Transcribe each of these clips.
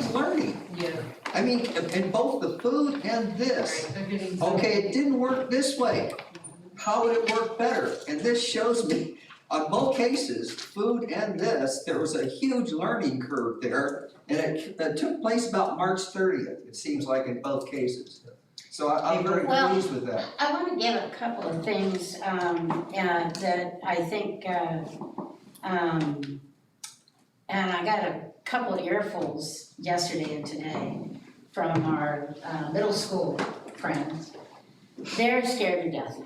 Everybody's learning. Yeah. I mean, in both the food and this. They're getting. Okay, it didn't work this way. How would it work better? And this shows me, on both cases, food and this, there was a huge learning curve there. And it took place about March 30th, it seems like in both cases. So I'm very Well, pleased with that. I want to give a couple of things that I think, and I got a couple of earfuls yesterday and today from our middle school friends. They're scared to death.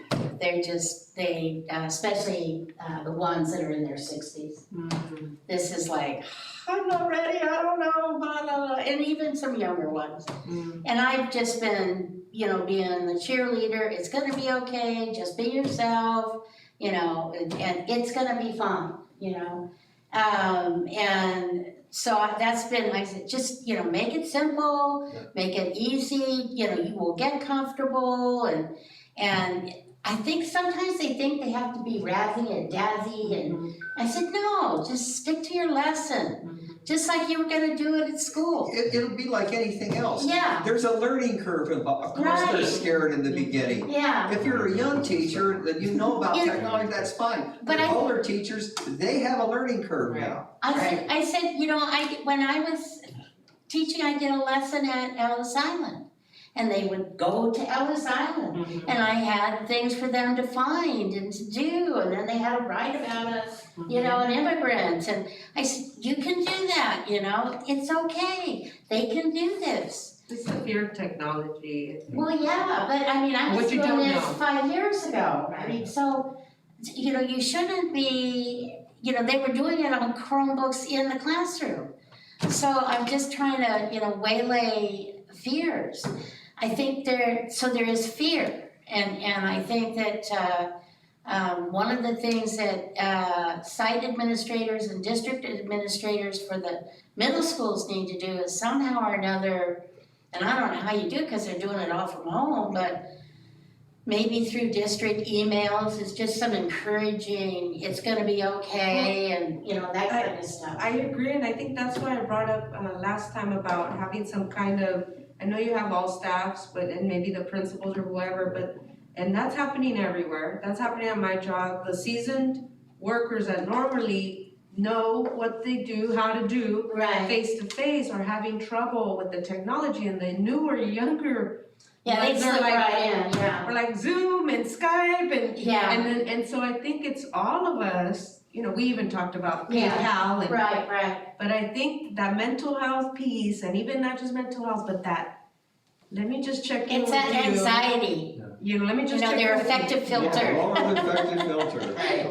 Especially the ones that are in their 60s. Mhm. This is like, I'm not ready, I don't know, blah, blah, blah, and even some younger ones. Mhm. And I've just been, being the cheerleader, it's gonna be okay, just be yourself, and it's gonna be fine, and so that's been, I said, just, make it simple, make it easy, you will get comfortable, and I think sometimes they think they have to be razzy and dazzy, and I said, no, just stick to your lesson, just like you were gonna do it at school. It'll be like anything else. Yeah. There's a learning curve involved. Of course, they're Right. scared in the beginning. Yeah, If you're a young teacher, then you know about Yeah. technology, that's fine. But But older teachers, they have a learning curve Right. now. I said, when I was teaching, I did a lesson at Ellis Island. And they would go to Ellis Island. Mhm. And I had things for them to find and to do. And then they had to write about an immigrant. And I said, you can do that, it's okay. They can do this. It's the fear of technology. Well, yeah, but I was What you doing don't this know. 5 years ago. So, you shouldn't be, they were doing it on Chromebooks in the classroom. So I'm just trying to, waylay fears. I think there is fear. And I think that one of the things that site administrators and district administrators for the middle schools need to do is somehow or another, and I don't know how you do it because they're doing it all from home, but maybe through district emails, it's just some encouraging, it's gonna be okay, and that kind of stuff. I agree, and I think that's why I brought up last time about having some kind of, I know you have all staffs, and maybe the principals or whoever, and that's happening everywhere. That's happening at my job. The seasoned workers that normally know what they do, how to do, Right, face to face, are having trouble with the technology, and the newer, younger, yeah, they they're slip like- right in, yeah. or like Zoom and Skype and Yeah, and so I think it's all of us. We even talked about Yeah. PayPal and right, but I think that mental health piece, and even not just mental health, but that, let me just check in it's with that you. anxiety, Let me just check their in with you. effective filter. Yeah, Laura, the effective filter.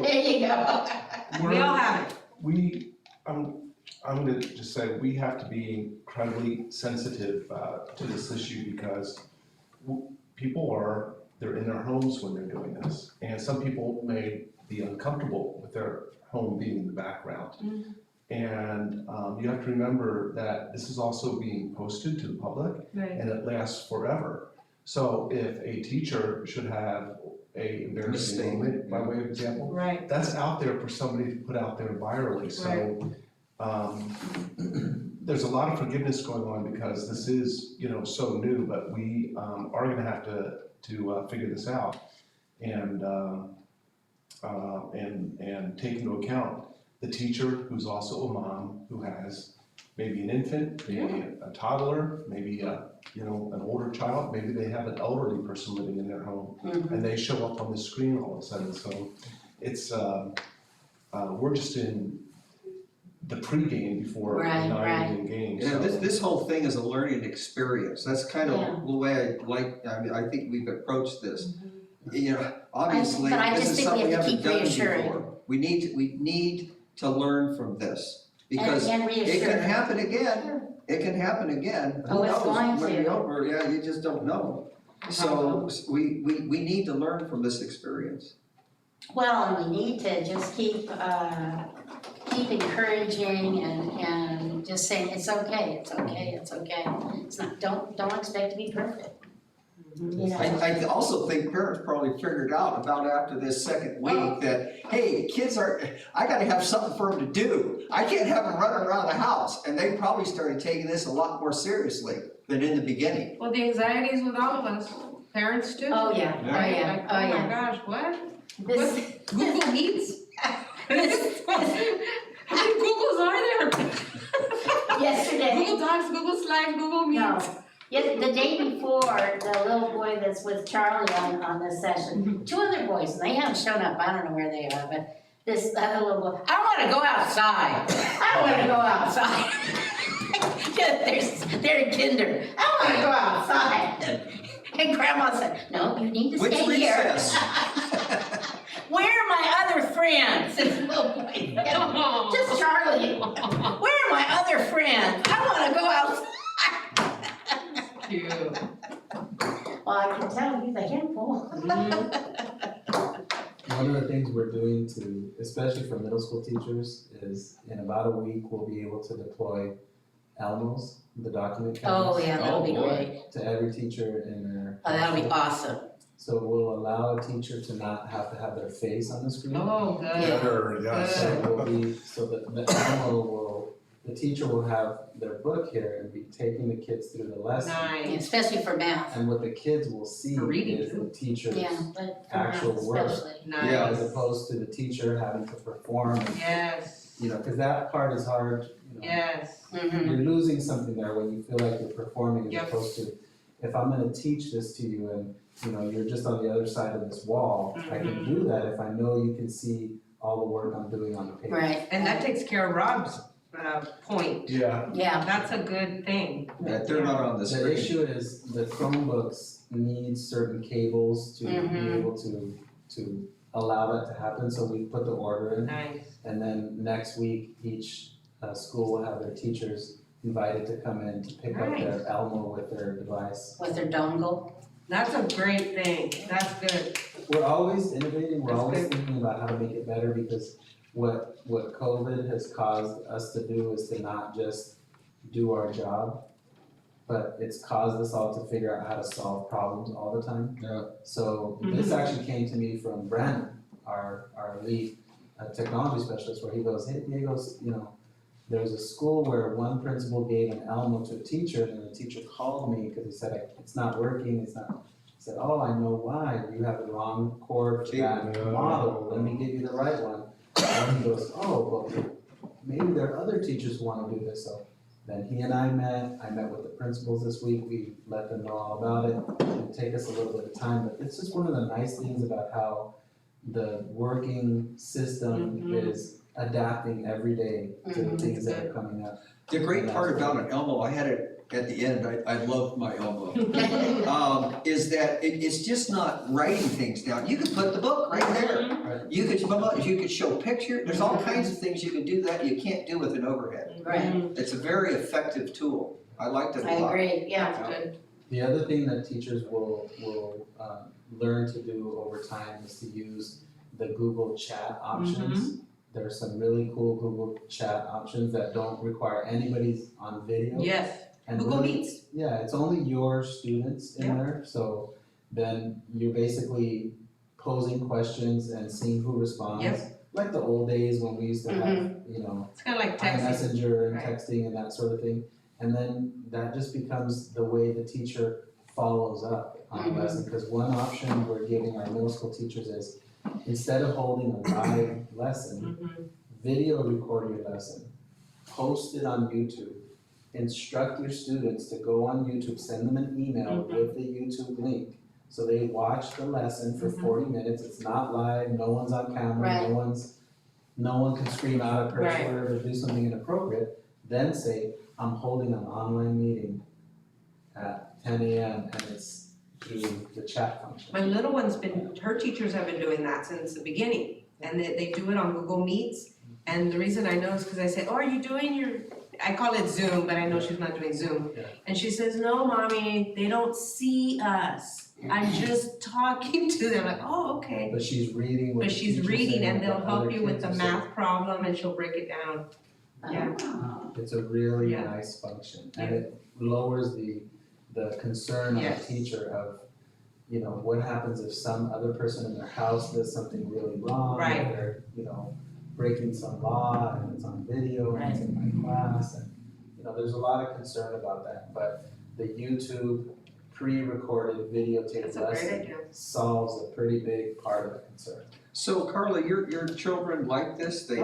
There you go. We all have it. I'm gonna just say, we have to be incredibly sensitive to this issue because they're in their homes when they're doing this. And some people may be uncomfortable with their home being in the background. Mhm. And you have to remember that this is also being posted to the public Right. and it lasts forever. So if a teacher should have a embarrassing Mistake. moment, by way of example, Right. that's out there for somebody to put out there virally, so, there's a lot of forgiveness going on because this is, so new, but we, are gonna have to figure this out and take into account the teacher who's also a mom, who has maybe an infant, maybe a toddler, maybe an older child, maybe they have an elderly person living in their home, Mhm. and they show up on the screen all of a sudden, so it's, we're just in the pregame before the Right, 9 game, Yeah, so. this whole thing is a learning experience. That's kind Yeah. of the way I think we've approached this. Mhm. Obviously, but I this just is think we something we have to haven't keep done reassuring. before. We need to learn from this because And it reassure. can happen again. It can happen again. Oh, it's going Who knows? When to. you're over, yeah, you just don't know. So we need to learn from this experience. Well, and we need to just keep encouraging and just saying, it's okay, it's okay, it's okay. It's not, don't expect to be perfect. you know. I also think parents probably figured out about after this second week that, hey, I gotta have something for them to do. I can't have them running around the house. And they probably started taking this a lot more seriously than in the beginning. Well, the anxiety is with all of us, parents too. Oh, yeah, oh, Right? yeah, Like, oh, oh my yeah. gosh, what? This, Google Meets? How many Googles are there? yesterday, Google Docs, Google Slides, Google Meets. no, the day before, the little boy that's with Charlie on this session, two other boys, and they haven't shown up, I don't know where they are, but this other little boy, I wanna go outside, I wanna go outside. They're in kinder, I wanna go outside. And Grandma said, no, you need to Which stay here. recess? Where are my other friends? This little boy, just Charlie. Where are my other friends? I wanna go outside. Cute. Well, I can tell he's a handful. One of the things we're doing to, especially for middle school teachers, is in about a week, we'll be able to deploy Elmos, the document Oh, cameras, yeah, that'll be Oh, boy. great. to every teacher in their. Oh, that'll be awesome. So it will allow a teacher to not have to have their face on the screen. Oh, good. Better, yes. So it will be, so that the Elmo will, the teacher will have their book here and be taking the kids through the lesson. Nice. Especially for math. And what the kids will see For reading, is too. the teacher's, Yeah, but for actual math work. especially. Yeah. as Nice. opposed to the teacher having to perform, and, Yes. you know, cause that part is hard, you know. Yes. Mhm. You're losing something there when you feel like you're performing as Yep. opposed to, if I'm gonna teach this to you and, you know, you're just on the other side of this wall, I can do that if I know you can see all the work I'm doing on the page. Right. And that takes care of Rob's point. Yeah, Yeah, That's a good thing. That they're not on the The screen. issue is the Chromebooks need certain cables to be Mhm. able to allow that to happen, so we put the order in. Nice. And then next week, each school will have their teachers invited to come in to pick up their Elmo with their device. with their dongle. That's a great thing. That's good. We're always innovating, we're That's always good. thinking about how to make it better because what COVID has caused us to do is to not just do our job, but it's caused us all to figure out how to solve problems all the time. Yeah. So this actually came to me from Brandon, our lead technology specialist, where he goes, hey, Diego's, you know, there's a school where one principal gave an Elmo to a teacher, and the teacher called me because he said, it's not working, it's not. I said, oh, I know why, you have the wrong cord for that Yeah. model, let me give you the right one. And he goes, oh, well, maybe there are other teachers who wanna do this, so then he and I met with the principals this week, we let them know all about it. It'll take us a little bit of time, but it's just one of the nice things about how the working system is adapting every day to the things that are coming up. The great part about an Elmo, I had it at the end, I love my Elmo. Is that it's just not writing things down. You can put the book right there. Right. You could show picture, there's all kinds of things you can do that you can't do with an overhead. Right. It's a very effective tool. I liked it I a lot. agree, yeah. That's good. The other thing that teachers will learn to do over time is to use the Google Chat options. There are some really cool Google Chat options that don't require anybody's on video. Yes. And Google really- Meets. Yeah, it's only your students in Yeah. there, so then you're basically posing questions and seeing who responds. Like the old days when we used to have, you know, It's kind of like texting. Messenger and Right. texting and that sort of thing. And then that just becomes the way the teacher follows up on a Mhm. lesson, because one option we're giving our middle school teachers is, instead of holding a live lesson, Mhm. video record your lesson, post it on YouTube, instruct your students to go on YouTube, send them an email Mhm. with the YouTube link. So they watch the lesson for Mhm. 40 minutes, it's not live, no one's on camera, no one can scream out a curse Right. word or do something inappropriate. Then say, I'm holding an online meeting at 10 a.m. and it's through the chat function. My little one's her teachers have been doing that since the beginning. And they do it on Google Meets. And the reason I know is because I say, oh, are you doing I call it Zoom, but I know she's not doing Zoom. Yeah. And she says, no, mommy, they don't see us. I'm just talking to them, like, oh, okay. But she's reading what But the she's teacher's reading saying, and they'll what help other you with kids the are saying. math problem and she'll break it down. Yeah. Oh. It's a really Yeah. nice function, and it lowers the concern of Yes. the teacher of, you know, what happens if some other person in their house does something really wrong? Right. Or they're, you know, breaking some law and it's on video and it's in my class and, you know, there's a lot of concern about that, but the YouTube pre-recorded videotape That's a great lesson idea. solves a pretty big part of the concern. So Carla, your children like this? They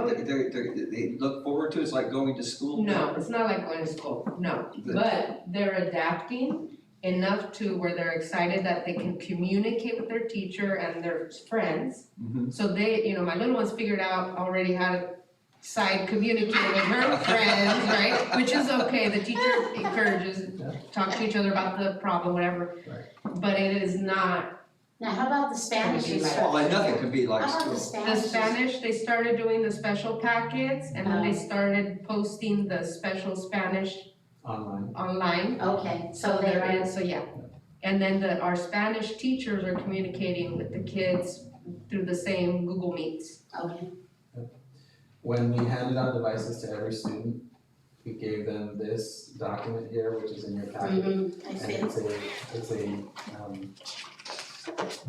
look forward to it? It's like going to school? No, it's not like going to school, no, but they're adapting enough to where they're excited that they can communicate with their teacher and their friends. Mhm. So they, you know, my little one's figured out already how to side communicate with her friends, right? Which is okay, the teacher encourages, talk to each other about the problem, whatever. Right. But it is not, Now, how about the Spanish instruction? Well, like nothing could be like How about the school. the Spanish? Spanish, they started doing the special packets and then they started posting the special Spanish Online. online. Okay, so So there there are, is, so yeah. And then our Spanish teachers are communicating with the kids through the same Google Meets. okay, When we handed out devices to every student, we gave them this document here, which is in your packet. I And see. it's a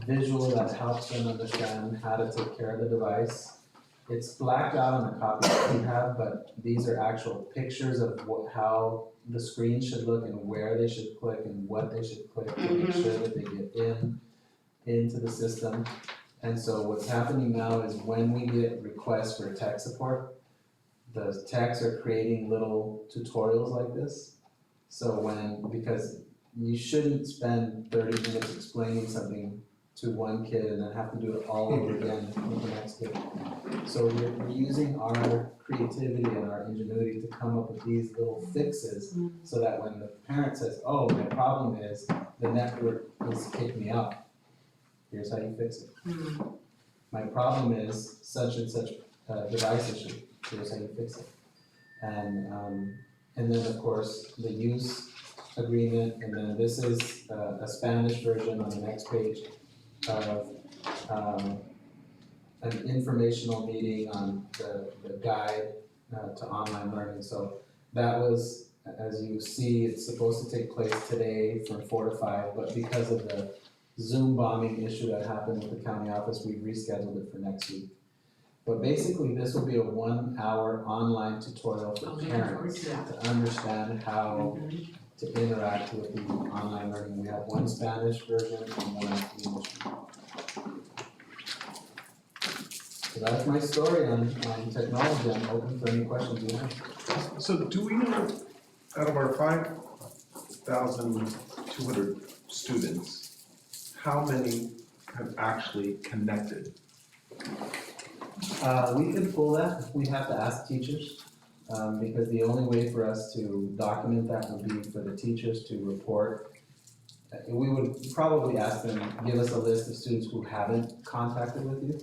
visual that helps them understand how to take care of the device. It's blacked out on the copy that we have, but these are actual pictures of how the screen should look and where they should click and what they should click to make sure that they get into the system. And so what's happening now is when we get requests for tech support, the techs are creating little tutorials like this. So because you shouldn't spend 30 minutes explaining something to one kid and then have to do it all over again with the next kid. So we're using our creativity and our ingenuity to come up with these little fixes so that when the parent says, oh, my problem is the network has kicked me out, here's how you fix it. My problem is such and such device issue, here's how you fix it. And then of course, the use agreement, and then this is a Spanish version on the next page of an informational meeting on the guide to online learning. So that was, as you see, it's supposed to take place today from 4 to 5, but because of the Zoom bombing issue that happened with the county office, we rescheduled it for next week. But basically, this will be a 1-hour online tutorial for parents to understand how to interact with the online learning. We have one Spanish version and one English. So that's my story on technology. I'm open for any questions you have. So do we know, out of our 5,200 students, how many have actually connected? We can pull that. We have to ask teachers, because the only way for us to document that would be for the teachers to report. We would probably ask them, give us a list of students who haven't contacted with you,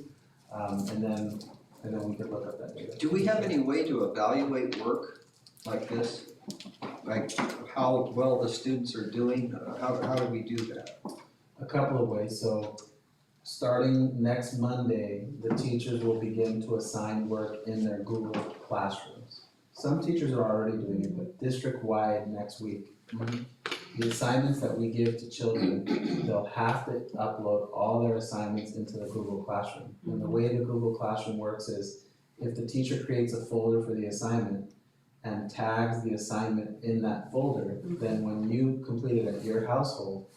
and then we could look up that data. Do we have any way to evaluate work like this? Like how well the students are doing? How do we do that? A couple of ways. So starting next Monday, the teachers will begin to assign work in their Google Classrooms. Some teachers are already doing it, but district-wide next week. The assignments that we give to children, they'll have to upload all their assignments into the Google Classroom. And the way the Google Classroom works is, if the teacher creates a folder for the assignment and tags the assignment in that folder, then when you complete it at your household,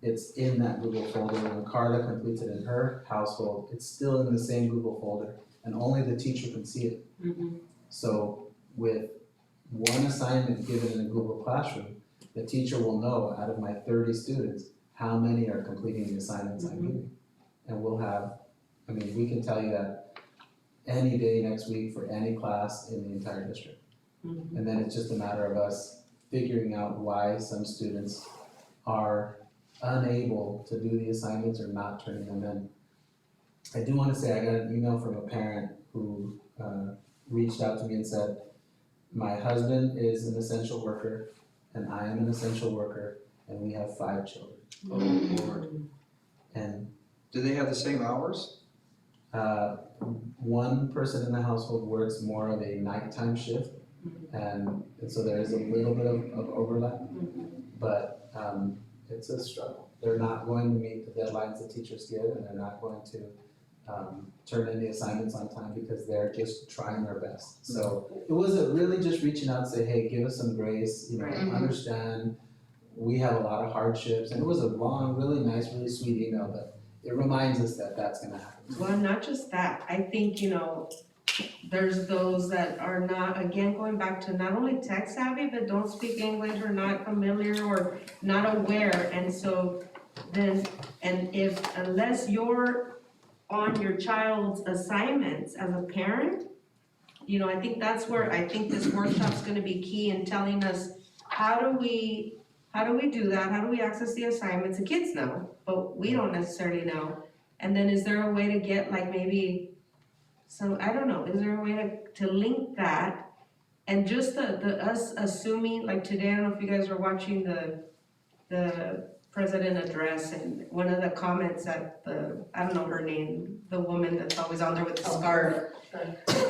it's in that Google folder. When Carla completes it in her household, it's still in the same Google folder, and only the teacher can see it. So with one assignment given in a Google Classroom, the teacher will know out of my 30 students, how many are completing the assignments I'm giving. And we'll have, we can tell you that any day next week for any class in the entire district. And then it's just a matter of us figuring out why some students are unable to do the assignments or not turning them in. I do want to say I got an email from a parent who reached out to me and said, my husband is an essential worker and I am an essential worker and we have 5 children. Oh, Lord. And Do they have the same hours? one person in the household works more of a nighttime shift, and so there is a little bit of overlap, but it's a struggle. they're not going to meet the deadlines that teachers give, and they're not going to turn in the assignments on time because they're just trying their best. So it wasn't really just reaching out and say, hey, give us some grace, you know, Right. understand, we have a lot of hardships, and it was a long, really nice, really sweet email, but it reminds us that that's gonna happen. Well, not just that, I think, there's those that are not, again, going back to not only tech savvy, but don't speak English or not familiar or not aware, and so then, unless you're on your child's assignments as a parent, I think that's where, I think this workshop's gonna be key in telling us, how do we do that, how do we access the assignments, the kids know, but we don't necessarily know. And then is there a way to get like maybe I don't know, is there a way to link that? And just the us assuming, like today, I don't know if you guys were watching the president address, and one of the comments at I don't know her name, the woman that's always on there with the scarf.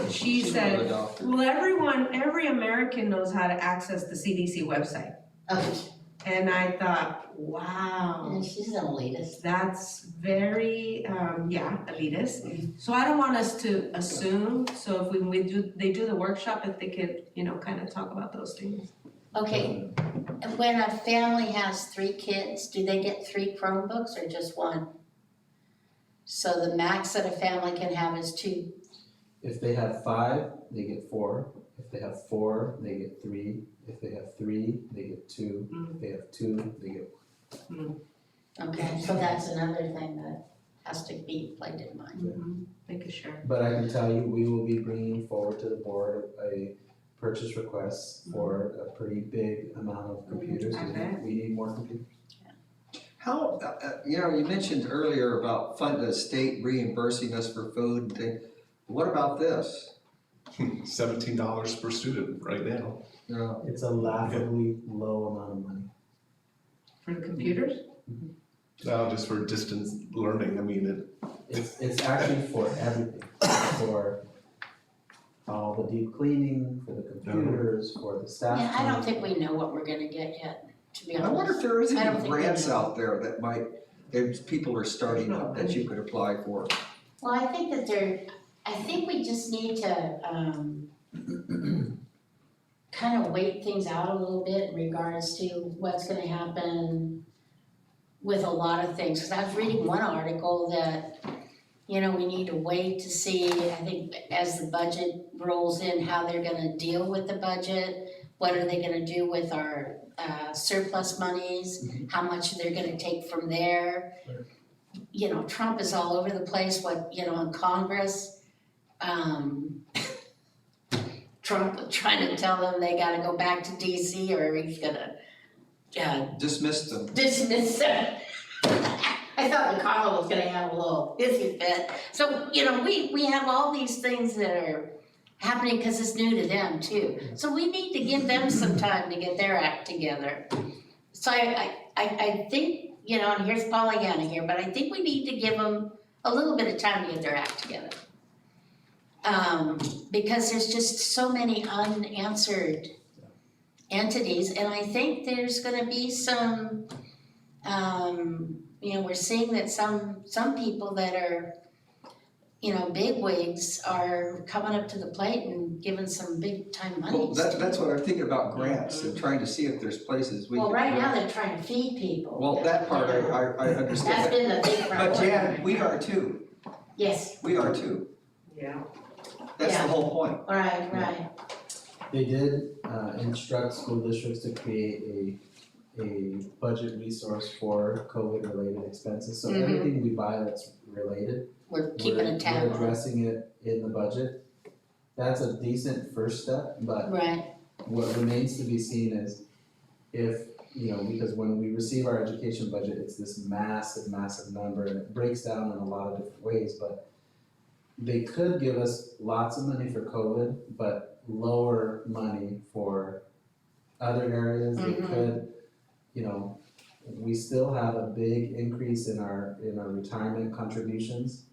She said, well, every American knows how to access the CDC website. Oh, And I thought, wow. and she's an elitist. That's very, elitist. So I don't want us to assume, so if they do the workshop, if they could, kind of talk about those things. Okay, when a family has 3 kids, do they get 3 Chromebooks or just 1? So the max that a family can have is 2. If they have 5, they get 4. If they have 4, they get 3. If they have 3, they get 2. If they have 2, they get 1. Okay, so that's another thing that has to be played in mind. Making sure. But I can tell you, we will be bringing forward to the board a purchase request for a pretty big amount of computers. Okay. We need more computers. How, you mentioned earlier about the state reimbursing us for food and things. What about this? $17 per student right now. It's a laughably low amount of money. For the computers? Just for distance learning, I mean, It's actually for everything, for all the deep cleaning, for the computers, for the staff. Yeah, I don't think we know what we're gonna get yet, to be I wonder if honest. there is I don't any think we grants know. out there that people are starting up that you could apply for. Well, I think I think we just need to, kind of wait things out a little bit in regards to what's gonna happen with a lot of things. Cause I was reading one article that, we need to wait to see, I think as the budget rolls in, how they're gonna deal with the budget. What are they gonna do with our surplus monies? How much they're gonna take from there? Trump is all over the place, in Congress. Trump trying to tell them they gotta go back to DC or he's gonna Dismiss them. dismiss them. I thought McConnell was gonna have a little hissy fit. So, we have all these things that are happening because it's new to them too. So we need to give them some time to get their act together. So I think, and here's Pollyanna here, but I think we need to give them a little bit of time to get their act together. Because there's just so many unanswered entities, and I think there's gonna be some, we're seeing that some people that are, bigwigs are coming up to the plate and giving some big time money. Well, that's what I'm thinking about grants and trying to see if there's places we can. Well, right now they're trying to feed people. Well, that part I understand. That's been the big But priority. Jan, we are too. Yes, We are too. Yeah. That's the Yeah. whole point. right. They did instruct school districts to create a budget resource for COVID-related expenses. So Mhm. everything we buy that's related, We're keeping a tab we're on it. addressing it in the budget. That's a decent first step, but Right, what remains to be seen is if, because when we receive our education budget, it's this massive number, and it breaks down in a lot of different ways, but they could give us lots of money for COVID, but lower money for other areas. They Mhm. could, we still have a big increase in our retirement contributions.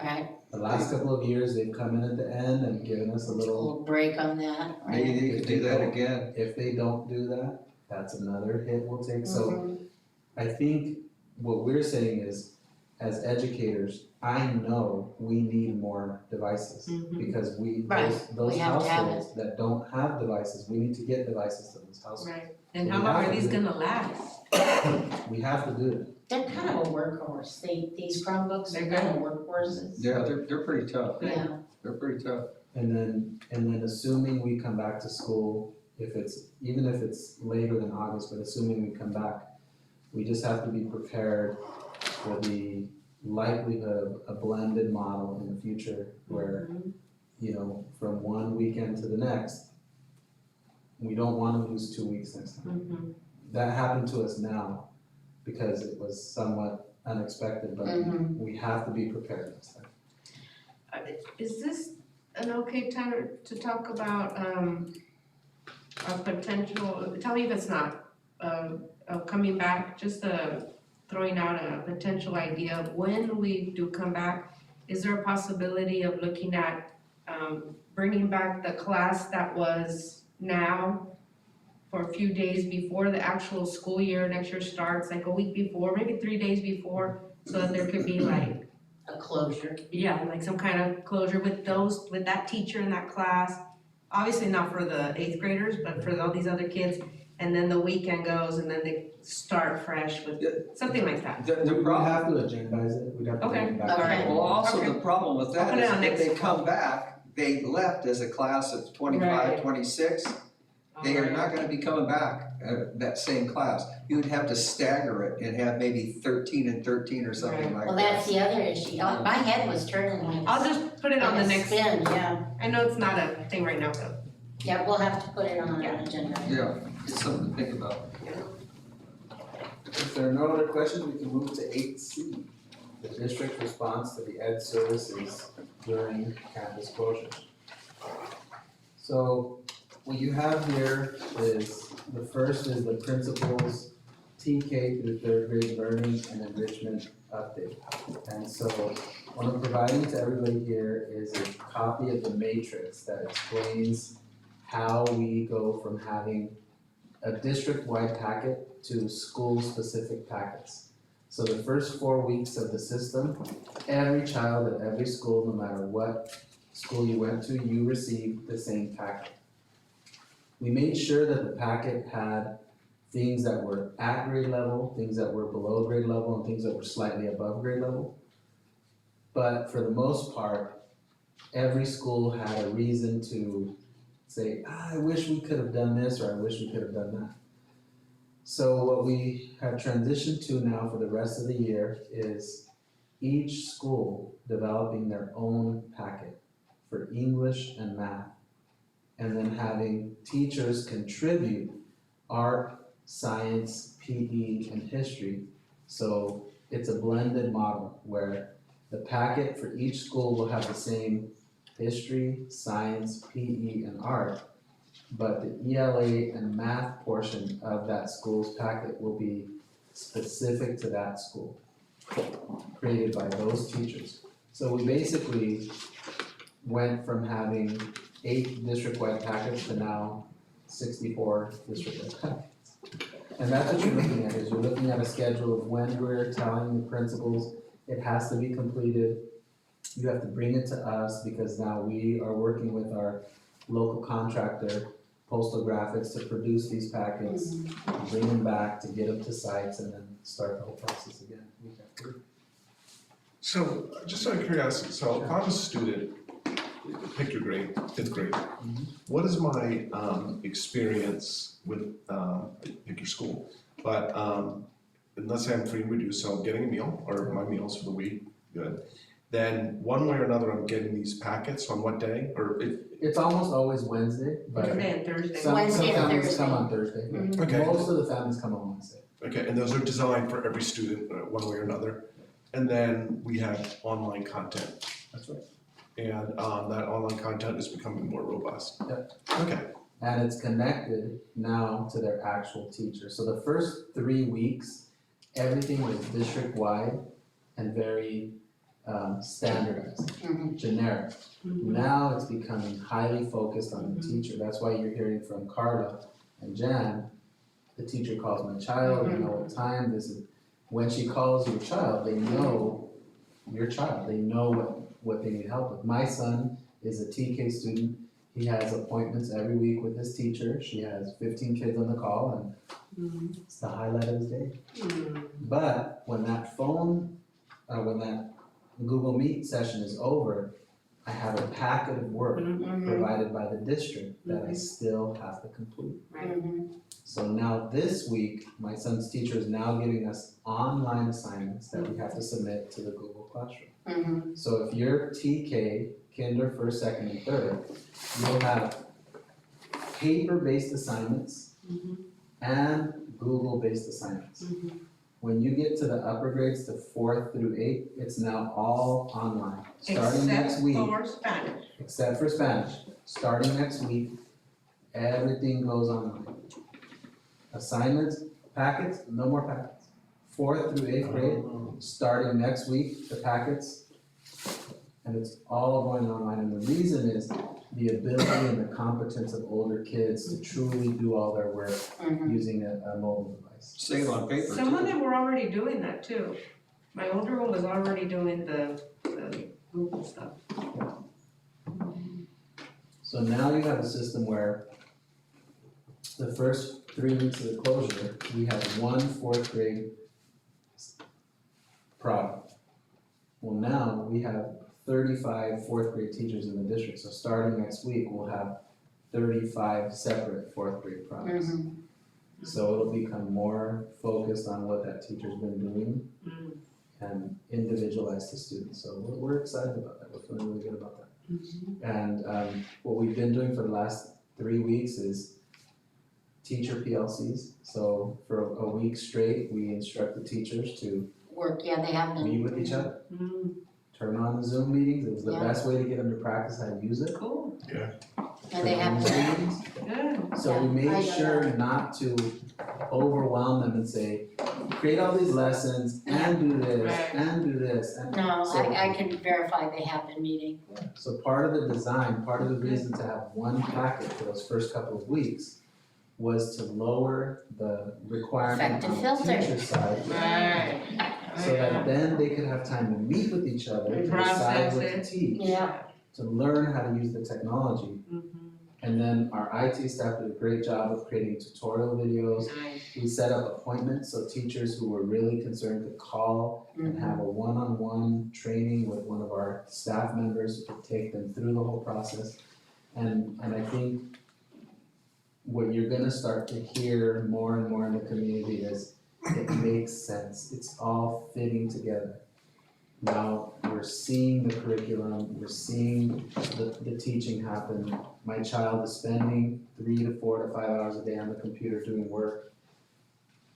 right. The last couple of years, they've come in at the end and given us a A little. little break on that, right? Maybe they could do that again. If they don't do that, that's another hit we'll take. So Mhm. I think what we're saying is, as educators, I know we need more devices. Mhm. Because Right, those we have to have households that don't have devices, we need to get devices to those households. Right, and So how we long have are to these do it. gonna last? We have to do it. They're kind of a workhorse, these Chromebooks are They're kind of workhorses. Yeah, they're pretty tough. Yeah, They're pretty tough. And then assuming we come back to school, even if it's later than August, but assuming we come back, we just have to be prepared for the likelihood of a blended model in the future where, from one weekend to the next, we don't wanna lose 2 weeks next time. Mhm. That happened to us now because it was somewhat unexpected, but Mhm. we have to be prepared next time. Is this an okay time to talk about, a potential, tell me if it's not, coming back, just, throwing out a potential idea of when we do come back, is there a possibility of looking at, bringing back the class that was now for a few days before the actual school year next year starts, like a week before, maybe 3 days before, so that there could be like, a closure. yeah, like some kind of closure with that teacher in that class. Obviously not for the 8th graders, but for all these other kids, and then the weekend goes and then they start fresh with something like that. The We'd problem, have to agendize it, we'd have to bring it back. Okay. well, also the Okay. problem with I'll that put it on is if next they come back, they left as a class of 25, Right. 26. They are not gonna be coming back, that same class. You would have to stagger it and have maybe 13 and 13 or something like that. Well, that's the other issue. Oh, my head was turning like. I'll just put it on the like a next, spin, yeah. I know it's not a thing right now, though. Yeah, we'll have to put it on an agenda. Yeah, it's something to think about. If there are no other questions, we can move to 8C, the district response to the ed services during campus closure. So what you have here is, the first is the principal's TK through 3rd grade learning and enrichment update. And so what I'm providing to everybody here is a copy of the matrix that explains how we go from having a district-wide packet to school-specific packets. So the first 4 weeks of the system, every child at every school, no matter what school you went to, you received the same packet. We made sure that the packet had things that were at grade level, things that were below grade level, and things that were slightly above grade level. But for the most part, every school had a reason to say, I wish we could have done this, or I wish we could have done that. So what we have transitioned to now for the rest of the year is each school developing their own packet for English and math. And then having teachers contribute art, science, PE, and history. So it's a blended model where the packet for each school will have the same history, science, PE, and art, but the ELA and math portion of that school's packet will be specific to that school, created by those teachers. So we basically went from having 8 district-wide packets to now 64 district-wide packets. And that's what you're looking at, is you're looking at a schedule of when we're telling the principals it has to be completed. You have to bring it to us because now we are working with our local contractor, Postal Graphics, to produce these packets, bring them back to get them to sites, and then start the whole process again. week after week. So, just out of curiosity, so if I'm a student, pick your grade, 5th grade, what is my experience with, pick your school, but let's say I'm free and reduced, so I'm getting a meal, or my meals for the week, good. Then one way or another, I'm getting these packets on what day, or if, It's almost always Wednesday, but Wednesday and Thursday. some Wednesday and families come Thursday. on Thursday. Mhm. Okay. Most of the families come on Wednesday. okay, and those are designed for every student, one way or another. And then we have online content, That's right. and that online content is becoming more robust. Yep. Okay, And it's connected now to their actual teacher. So the first 3 weeks, everything was district-wide and very standardized, Mhm. generic. Mhm. Now it's becoming highly focused on the teacher. That's why you're hearing from Carla and Jan, the teacher calls my child, I know what time, this is. when she calls your child, they know your child, they know what they need help with. My son is a TK student, he has appointments every week with his teacher, she has 15 kids on the call, and it's the highlight of his day. But when that when that Google Meet session is over, I have a packet of work provided by the district that I still have to complete. So now this week, my son's teacher is now giving us online assignments that we have to submit to the Google Classroom. So if you're TK, kinder, first, second, and third, you'll have paper-based assignments and Google-based assignments. When you get to the upper grades, to 4th through 8th, it's now all online, starting next week. Except for Spanish. Except for Spanish. Starting next week, everything goes online. Assignments, packets, no more packets. 4th through 8th grade, starting next week, the packets, and it's all going online. And the reason is the ability and the competence of older kids to truly do all their work using a mobile device. Save on paper Some of too. them were already doing that too. My older one was already doing the Google stuff. So now you have a system where the first 3 weeks of the closure, we had one 4th grade product. Well, now we have 35 4th grade teachers in the district, so starting next week, we'll have 35 separate 4th grade products. So it'll become more focused on what that teacher's been doing and individualized to students, so we're excited about that, we're feeling really good about that. And what we've been doing for the last 3 weeks is teacher PLCs, so for a week straight, we instruct the teachers to Work, yeah, they have been. meet with each other, turn on the Zoom meetings, it was the Yeah. best way to get them to practice how to use it. Cool, And they Turn on have the to, Zoom meetings. good. So we Yeah, I made know sure not to overwhelm them and say, create all these lessons and do this Right. and do this. And no, so, I can verify they have been meeting. so part of the design, part of the reason to have one packet for those first couple of weeks was to lower the requirement on Effective the filter. teacher side. Right. So that then they could have time to meet with each other, to decide Process what to it. teach, Yeah. to learn how to use the technology. Mhm. And then our IT staff did a great job of creating tutorial videos. Nice. We set up appointments, so teachers who were really concerned could call and have a one-on-one training with one of our staff members to take them through the whole process. And I think what you're gonna start to hear more and more in the community is it makes sense, it's all fitting together. Now, we're seeing the curriculum, we're seeing the teaching happen. My child is spending 3 to 4 to 5 hours a day on the computer doing work.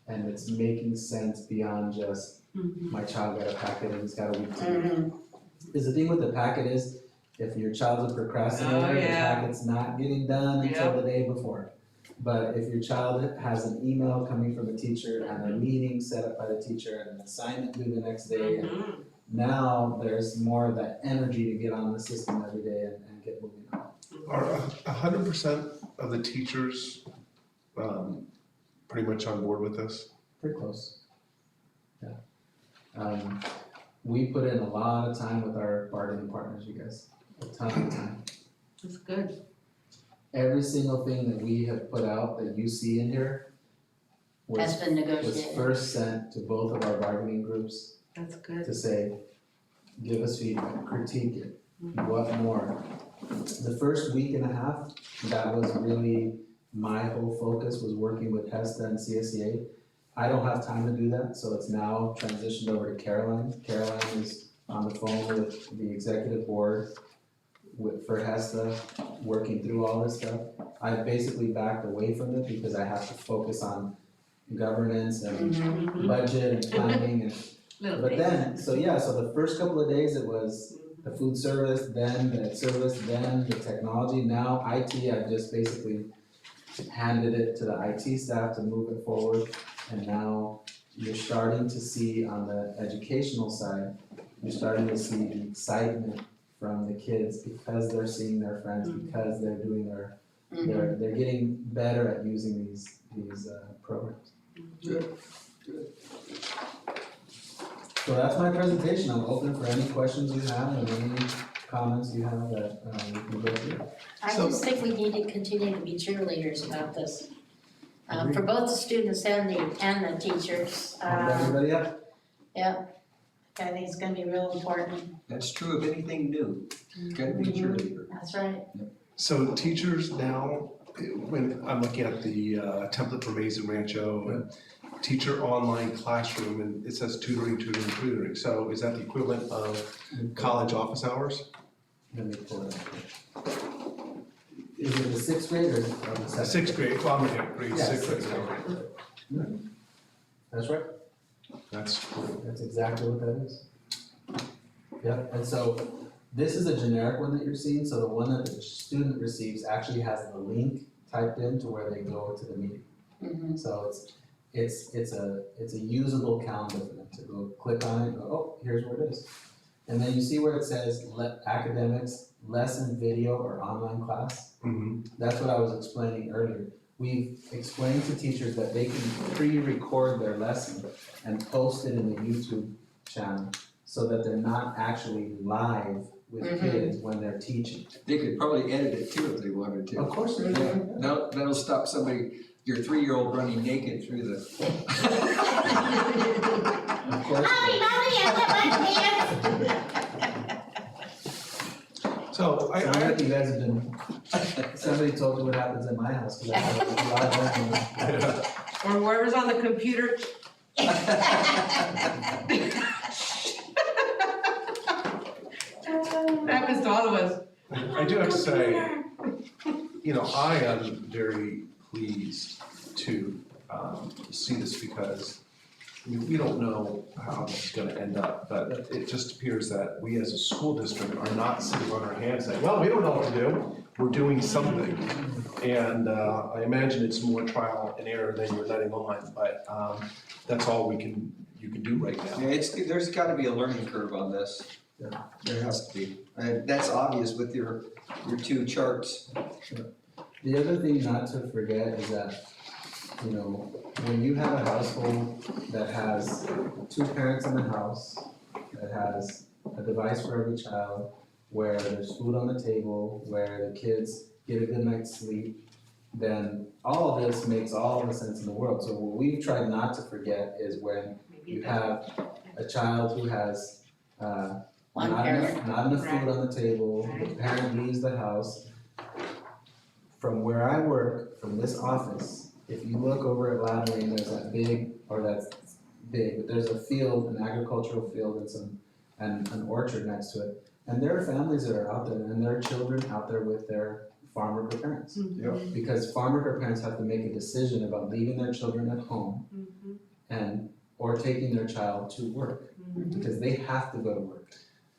And it's making sense beyond just, my child got a packet and he's got a week to do it. Because the thing with the packet is, if your child's a procrastinator, the yeah. packet's not getting done until the day before. But if your child has an email coming from a teacher and a meeting set up by the teacher and an assignment due the next day, and now there's more of that energy to get on the system every day and get moving on. Are 100% of the teachers pretty much on board with this? Pretty close. Yeah. We put in a lot of time with our bargaining partners, you guys, a ton of time. That's good. Every single thing that we have put out that you see in here Has was, been was negotiated. first sent to both of our bargaining groups That's good. to say, give us feedback, critique it, what more? The first week and a half, that was really my whole focus, was working with HESTA and CSEA. I don't have time to do that, so it's now transitioned over to Caroline. Caroline is on the phone with the executive board for HESTA, working through all this stuff. I basically backed away from it because I have to focus on governance and budget and planning and, Little but things. then, so the first couple of days it was the food service, then the service, then the technology. Now IT, I've just basically handed it to the IT staff to move it forward. And now you're starting to see on the educational side, you're starting to see the excitement from the kids because they're seeing their friends, because they're doing they're getting better at using these programs. Good, good. So that's my presentation, I'm open for any questions you have and any comments you have that, we can go through. I So- just think we need to continue to be cheerleaders about this. For both the students and the teachers. Everybody up? Yeah, I think it's gonna be real important. That's true of anything new, gotta be a cheerleader. That's right. So teachers now, when I'm looking at the template for Maze and Rancho and teacher online classroom, and it says tutoring. So is that the equivalent of college office hours? Let me pull it up here. Is it the sixth grade or the seventh? Sixth grade, well, I'm in grade Yeah, six right sixth now. That's right. That's cool. That's exactly what that is. Yep, and so this is a generic one that you're seeing, so the one that the student receives actually has the link typed in to where they go to the meeting. Mhm. So it's a usable calendar for them to go click on it, and go, oh, here's where it is. And then you see where it says academics, lesson video or online class. That's what I was explaining earlier. We've explained to teachers that they can pre-record their lesson and post it in the YouTube channel so that they're not actually live with kids when they're teaching. They could probably edit it too if they wanted to. Of course they Yeah, can. that'll stop your 3-year-old running naked through the. Of course. Mommy, I want my pants. So I, Sounds like you guys have been, somebody told me what happens in my house, cause I have a lot of them. Or whoever's on the computer. That happens to all of us. I do have to say, you know, I am very pleased to see this because we don't know how this is gonna end up, but it just appears that we as a school district are not sitting on our hands saying, well, we don't know what to do, we're doing something. And I imagine it's more trial and error than you're letting on, but that's all you can do right now. Yeah, there's gotta be a learning curve on this. Yeah. There has to be. That's obvious with your 2 charts. The other thing not to forget is that, you know, when you have a household that has 2 parents in the house, that has a device for every child, where there's food on the table, where the kids get a good night's sleep, then all of this makes all the sense in the world. So what we've tried not to forget is when you have a child who has One not parent. enough food on the table, the parent leaves the house. From where I work, from this office, if you look over at Loud Lane, there's that big, or that's big, but there's a field, an agricultural field and an orchard next to it. And there are families that are out there and there are children out there with their farm worker parents. Yep. Because farm worker parents have to make a decision about leaving their children at home or taking their child to work, because they have to go to work.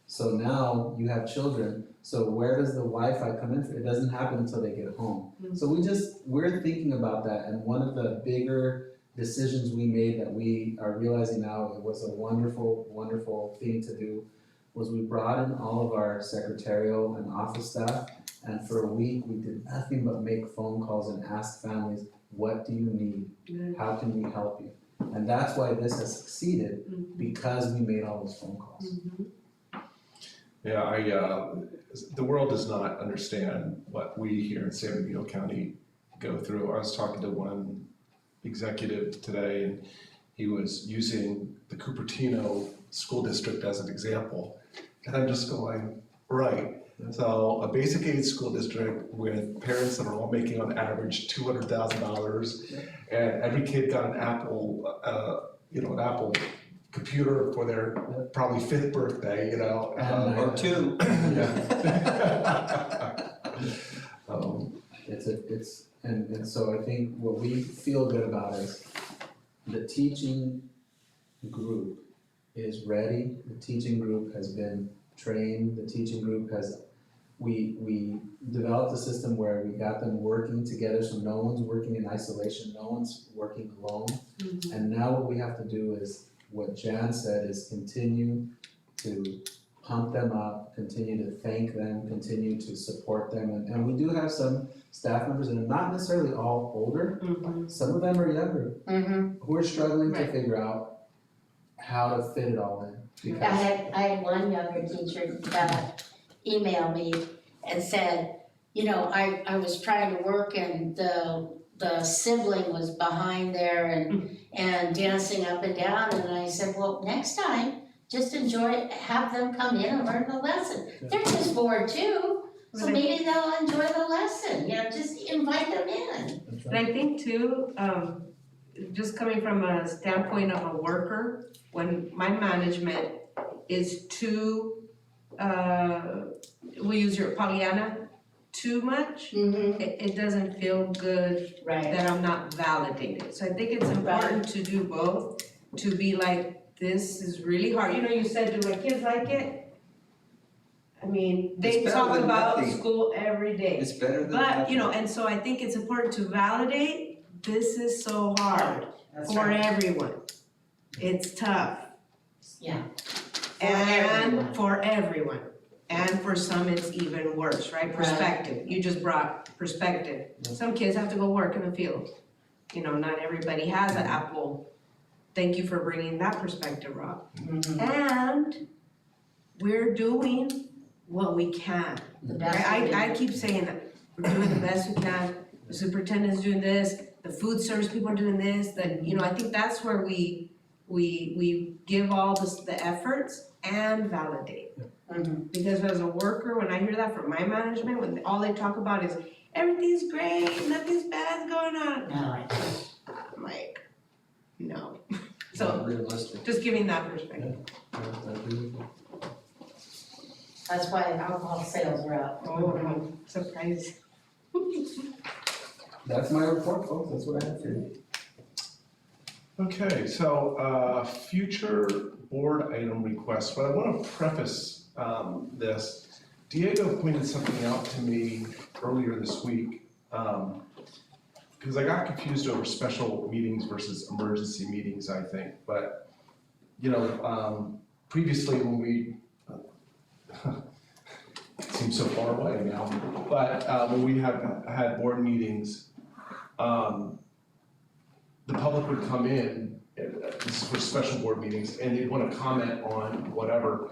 So now you have children, so where does the Wi-Fi come in? It doesn't happen until they get home. So we're thinking about that, and one of the bigger decisions we made that we are realizing now, it was a wonderful, wonderful thing to do, was we brought in all of our secretarial and office staff, and for a week, we did nothing but make phone calls and ask families, what do you need? How can we help you? And that's why this has succeeded, because we made all those phone calls. Yeah, the world does not understand what we here in San Bernardino County go through. I was talking to one executive today, and he was using the Cupertino School District as an example. And I'm just going, right. So a basic aid school district with parents that are all making on average $200,000, and every kid got an Apple, an Apple computer for their probably 5th birthday, Or 2. And so I think what we feel good about is the teaching group is ready, the teaching group has been trained, the teaching group we developed a system where we got them working together, so no one's working in isolation, no one's working alone. And now what we have to do is, what Jan said, is continue to pump them up, continue to thank them, continue to support them. And we do have some staff members, and not necessarily all older, some of them are younger, who are struggling to figure out how to fit it all in, I because, had one younger teacher email me and said, you know, I was trying to work and the sibling was behind there and dancing up and down, and I said, well, next time, just enjoy it, have them come in and learn the lesson. They're just bored too, so maybe they'll enjoy the lesson, you know, just invite them in. that's And right. I think too, just coming from a standpoint of a worker, when my management is too, we use your Pollyanna, too much, Mm-hmm. it doesn't feel good Right, that I'm not validated. So I think it's important to do both, to be like, this is really hard. You know, you said, do my kids like it? I mean, they It's better talk than about nothing. school every day. It's better than But, you know, nothing. and so I think it's important to validate, this is so hard that's for right, everyone. It's tough. yeah. And for everyone. And for some, it's even worse, right? Perspective. You just brought perspective. Some kids have to go work in the field. You know, not everybody has an Apple. Thank you for bringing that perspective, Rob. Mhm. And we're doing what we can. The best Right? we can. I keep saying that. We're doing the best we can. The superintendent's doing this, the food service people are doing this, you know, I think that's where we give all the efforts and validate. Mhm. Because as a worker, when I hear that from my management, when all they talk about is, everything's great, nothing's bad's going on. No, I'm like, no. Not So, realistic. just giving that perspective. Yeah, I agree with you. that's why alcohol sales are up. Oh, I'm surprised. That's my report, folks, that's what I have for you. Okay, so, future board item requests, but I wanna preface, this. Diego pointed something out to me earlier this week, because I got confused over special meetings versus emergency meetings, I think, but, you know, previously when we, it seems so far away now, but, when we have had board meetings, the public would come in, this is for special board meetings, and they'd wanna comment on whatever.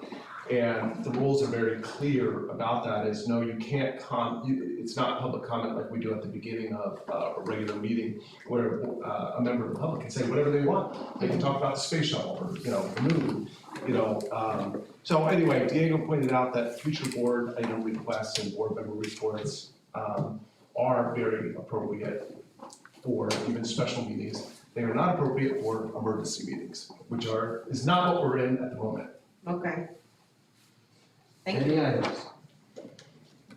And the rules are very clear about that, is no, you can't it's not public comment like we do at the beginning of a regular meeting, where a member of the public can say whatever they want. They can talk about the space shuttle or, you know, the moon, you know. So anyway, Diego pointed out that future board item requests and board member reports are very appropriate for even special meetings. They are not appropriate for emergency meetings, which is not what we're in at the moment. Okay. Thank you. Any items?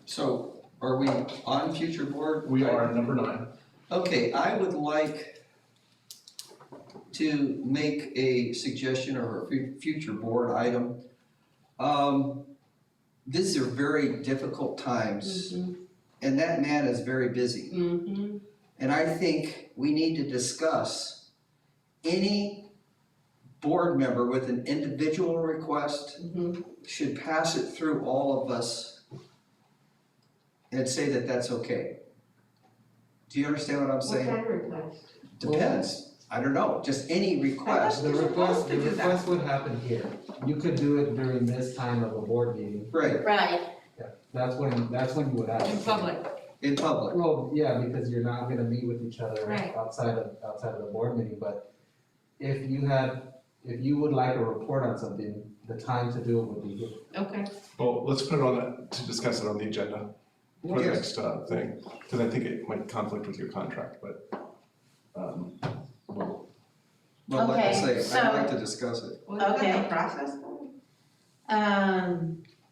So are we on future board? We are number 9. Okay, I would like to make a suggestion or a future board item. These are very difficult times, and that man is very busy. Mm-hmm. And I think we need to discuss any board member with an individual request Mm-hmm. should pass it through all of us and say that that's okay. Do you understand what I'm What saying? kind of request? Depends. I don't know, just any request. The You're request, supposed to the do that. request would happen here. You could do it during this time of a board meeting. Right, Right, That's when you would ask. In public. in public. Well, yeah, because you're not gonna meet with each other Right. outside of the board meeting, but if you would like a report on something, the time to do it would be here. Okay. Well, let's put it on to discuss it on the agenda for the Yes. next thing, because I think it might conflict with your contract, but, well, Well, like I Okay, say, I'd like so- to discuss it. Well, is that Okay. the process though?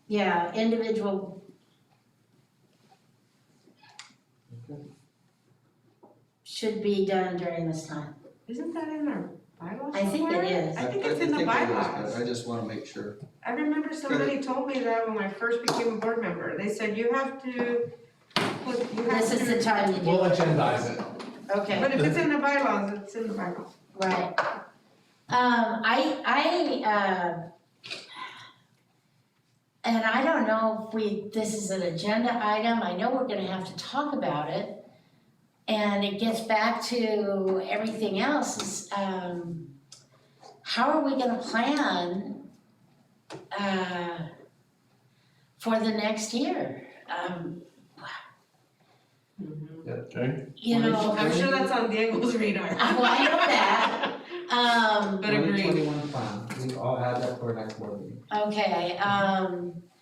yeah, individual. Okay. Should be done during this time. Isn't that in our bylaws I think it somewhere? is. I think it's in the it is, bylaws. but I just wanna make sure. I remember somebody told me that when I first became a board member. They said you have to put, you have This is the to. time you do we'll it. agendize it. Okay. But if it's in the bylaws, it's in the bylaws. Right. And I don't know if this is an agenda item, I know we're gonna have to talk about it. And it gets back to everything else is, how are we gonna plan, for the next year? Okay, You know, I'm sure that's on Diego's radar. well, I know that, But agree. 2021 plan, we all add that for our next board meeting. okay,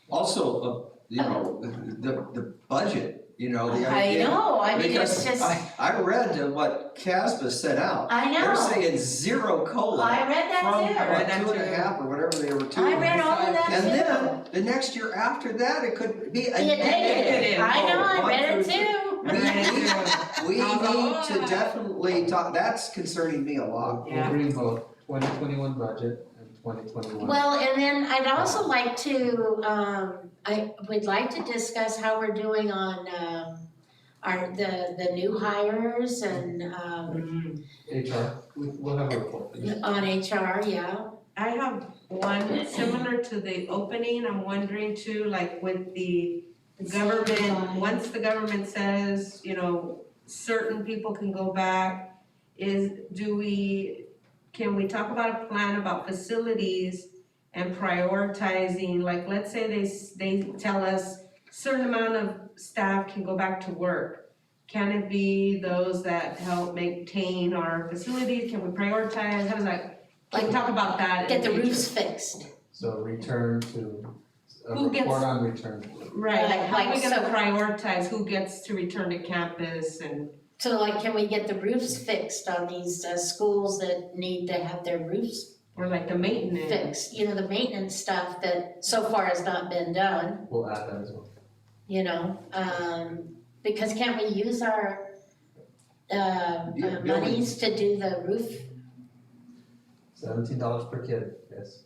Also, you know, the budget, you know, the I idea. know, I mean, it's Because just, I read what CASPA set out. I They're know, saying zero COLA I read that from too. read that what, 2.5 or whatever they were, 2. I read all of that And too. then, the next year after that, it could be a Be a negative, I know, I One read it through too. We need to definitely talk, that's concerning me a lot. Yeah. We'll bring both 2021 budget and 2021. Well, and then I'd also like to, I would like to discuss how we're doing on, the new hires and, HR, we'll have a report for you. on HR, yeah. I have one similar to the opening, I'm wondering too, like with the government, once the government says, you know, certain people can go back, can we talk about a plan about facilities and prioritizing, like, let's say they tell us certain amount of staff can go back to work. Can it be those that help maintain our facilities, can we prioritize, how does that, can we talk about that in Get the future? roofs fixed. So return to, a Who gets- report on return to. Right, like how are we Like, gonna prioritize who gets to return to campus and, So like, can we get the roofs fixed on these schools that need to have their roofs or like the maintenance? fixed? You know, the maintenance stuff that so far has not been done, We'll add that as well. you know? Because can't we use our building. monies to do the roof? $17 per kid, yes.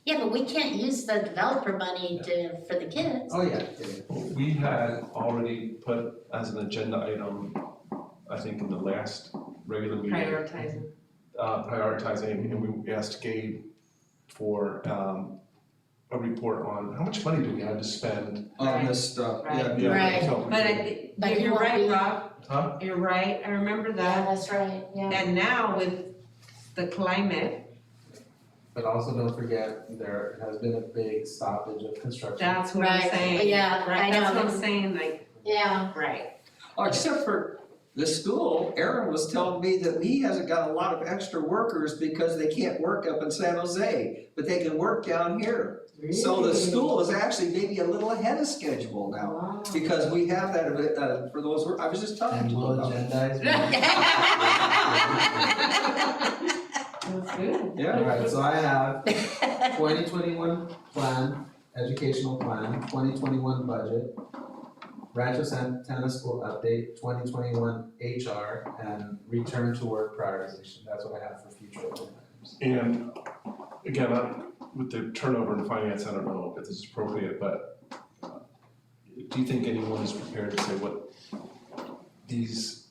Yeah, but we can't use the developer money for the kids. Oh, yeah. we had already put as an agenda item, I think in the last regular meeting. Prioritizing. Prioritizing, and we asked Gabe for, a report on how much money do we have to spend? On this stuff, yeah. Right. Yeah, Right. so- But But he you're won't right, be- Rob, Huh? you're right, I remember Yeah, that. that's right, yeah. And now with the climate, But also don't forget, there has been a big stoppage of construction. that's what I'm Right, saying. yeah, I Right, that's know. what I'm saying, like, Yeah, right. Oh, except for the school, Aaron was telling me that he hasn't got a lot of extra workers because they can't work up in San Jose, but they can work down here. So the school is actually maybe a little ahead of schedule now, Wow. because we have that, for those, I was just talking And to we'll him about it. agendize. That's good. Yeah, Alright, so I have 2021 plan, educational plan, 2021 budget, Rancho Santana School update, 2021 HR, and return to work prioritization. That's what I have for future agenda items. And again, with the turnover in finance, I don't know if this is appropriate, but do you think anyone is prepared to say what these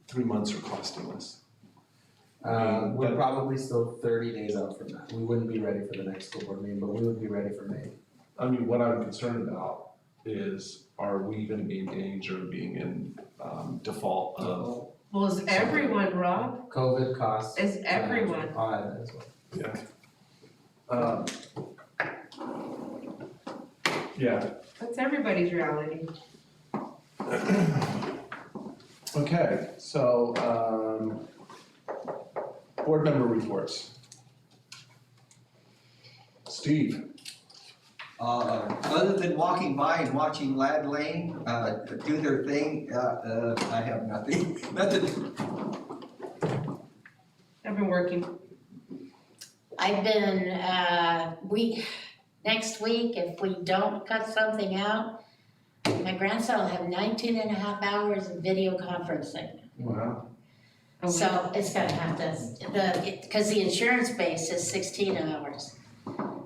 3 months are costing us? We're probably still 30 days out from that. We wouldn't be ready for the next school board meeting, but we would be ready for May. I mean, what I'm concerned about is, are we gonna be in danger of being in default of, Well, is everyone, Rob? COVID costs. Is everyone? I'll add that as well. yeah, That's everybody's reality. okay, so, board member reports. Steve, other than walking by and watching Lad Lane, do their thing, I have nothing, nothing. I've been working. I've been, next week, if we don't cut something out, my grandson will have 19 and a half hours of video conferencing. wow, Okay. So it's gonna have to, because the insurance base is 16 hours.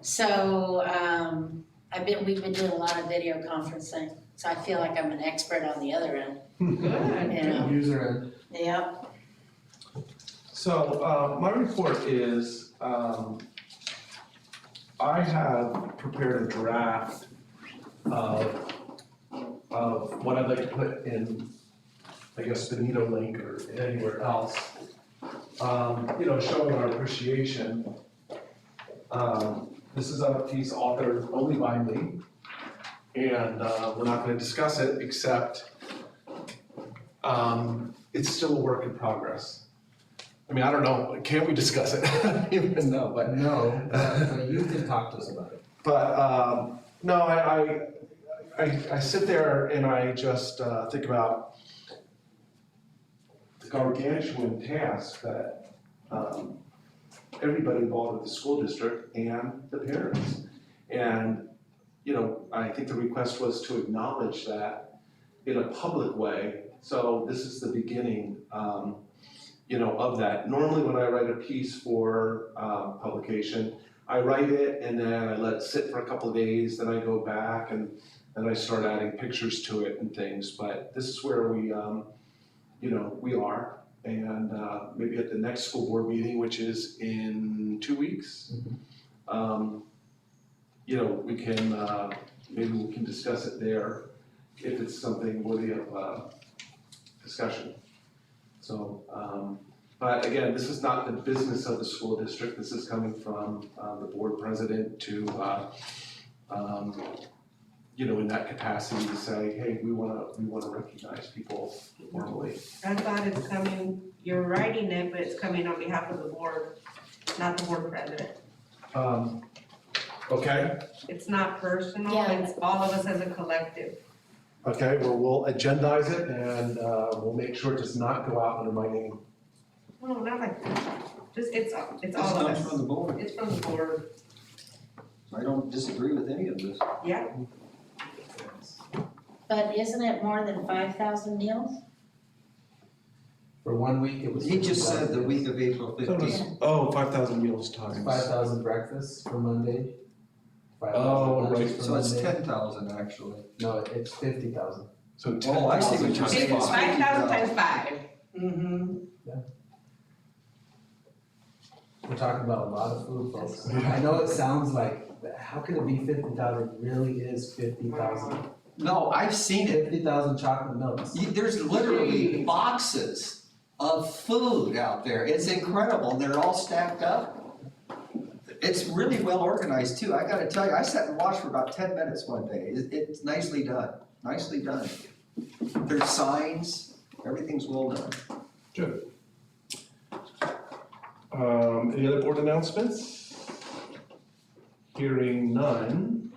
So, we've been doing a lot of video conferencing, so I feel like I'm an expert on the other end, Good. you know? User end. Yep, so, my report is, I have prepared a draft of what I'd like to put in, I guess, Benito Link or anywhere else. Showing our appreciation This is a piece authored only by me, and we're not gonna discuss it, except it's still a work in progress. I mean, I don't know, can we discuss it? I don't even know, but. No, but you can talk to us about it. But, no, I sit there and I just think about the gargantuan task that everybody involved with the school district and the parents. And, you know, I think the request was to acknowledge that in a public way. So this is the beginning, you know, of that. Normally when I write a piece for publication, I write it and then I let it sit for a couple of days, then I go back and then I start adding pictures to it and things. But this is where we, you know, we are. And maybe at the next school board meeting, which is in 2 weeks, you know, we can, maybe we can discuss it there if it's something worthy of discussion. So, but again, this is not the business of the school district. This is coming from the board president to, you know, in that capacity to say, hey, we wanna recognize people formally. I thought it's coming, you're writing it, but it's coming on behalf of the board, not the board president. Okay, It's not personal, Yeah. it's all of us as a collective. okay, well, we'll agendize it and we'll make sure it does not go out under my name. No, not like that. Just, it's all This of comes us. from the board. It's from the board, I don't disagree with any of this. yeah. But isn't it more than 5,000 meals? For 1 week, it was. He just said the 50,000. week of April So it was- 15th. Oh, 5,000 meals It's times. 5,000 breakfasts for Monday. 5,000 Oh, lunches right. for So it's Monday. 10,000 actually. No, it's 50,000. So Oh, I see what 10,000 you're times saying. It's five. 5,000 times 5. Mm-hmm. We're talking about a lot of food, folks. I know it sounds like, how can it be 50,000? It really is 50,000. No, I've seen it. 50,000 chocolate milks. There's literally boxes of food out there. It's incredible. They're all stacked up. It's really well organized too. I gotta tell you, I sat and watched for about 10 minutes one day. It's nicely done, nicely done. There's signs, everything's well done. Good. Any other board announcements? Hearing none,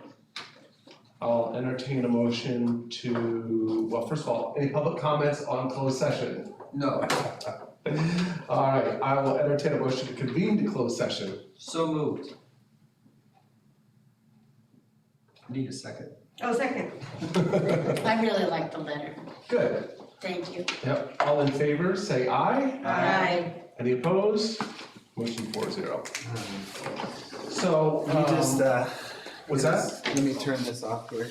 I'll entertain a motion to, well, first of all, any public comments on closed session? No, All right, I will entertain a motion to convene to closed session. so moved. Need a second. Oh, second. I really like the letter. Good, Thank you. yep, all in favor, say aye. Aye. Any opposed? Motion 4-0. So, Let me just, what's that? let me turn this off here.